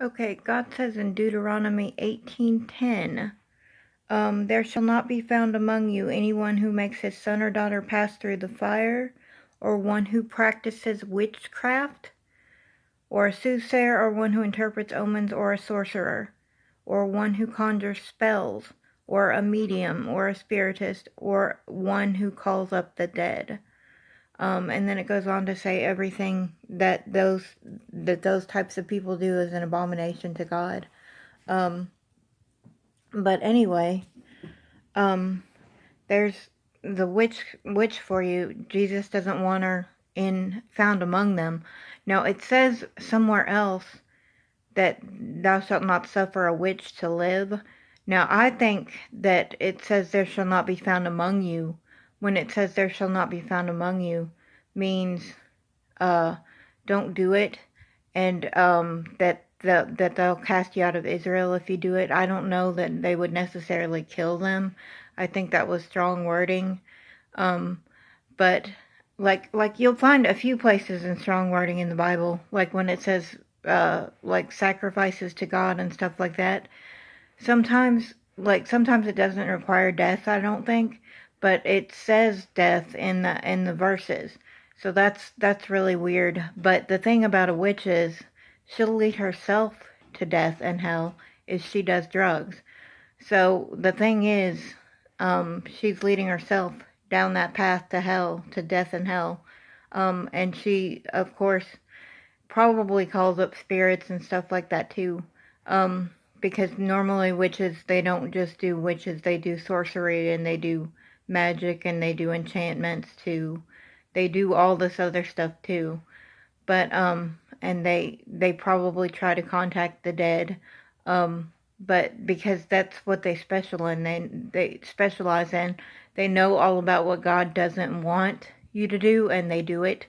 Okay, God says in Deuteronomy 18:10, there shall not be found among you anyone who makes his son or daughter pass through the fire, or one who practices witchcraft, or a soothsayer, or one who interprets omens, or a sorcerer, or one who conjures spells, or a medium, or a spiritist, or one who calls up the dead. And then it goes on to say everything that those types of people do is an abomination to God. But anyway, there's the witch for you. Jesus doesn't want her found among them. Now it says somewhere else that thou shalt not suffer a witch to live. Now I think that it says there shall not be found among you. When it says there shall not be found among you, means don't do it, and that they'll cast you out of Israel if you do it. I don't know that they would necessarily kill them. I think that was strong wording. But like you'll find a few places in strong wording in the Bible, like when it says like sacrifices to God and stuff like that. Sometimes it doesn't require death, I don't think, but it says death in the verses. So that's really weird. But the thing about a witch is she'll lead herself to death and hell if she does drugs. So the thing is, she's leading herself down that path to hell, to death and hell. And she, of course, probably calls up spirits and stuff like that too. Because normally witches, they don't just do witches, they do sorcery and they do magic and they do enchantments too. They do all this other stuff too. But, and they probably try to contact the dead. But because that's what they they specialize in, they know all about what God doesn't want you to do, and they do it,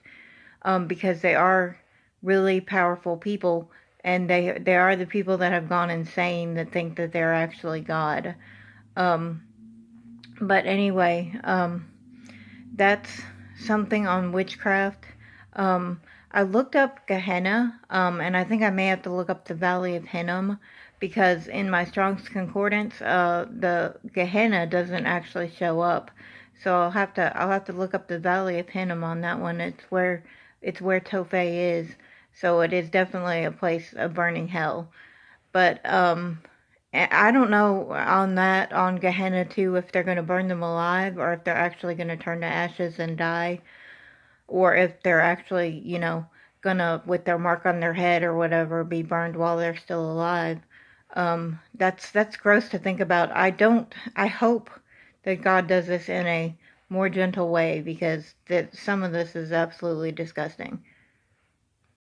because they are really powerful people, and they are the people that have gone insane that think that they're actually God. But anyway, that's something on witchcraft. I looked up Gehenna, and I think I may have to look up the Valley of Hinnom, because in my Strong's Concordance, the Gehenna doesn't actually show up. So I'll have to look up the Valley of Hinnom on that one. It's where Tophet is. So it is definitely a place of burning hell. But I don't know on Gehenna too, if they're going to burn them alive or if they're actually going to turn to ashes and die, or if they're actually, gonna, with their mark on their head or whatever, be burned while they're still alive. That's gross to think about. I hope that God does this in a more gentle way, because some of this is absolutely disgusting.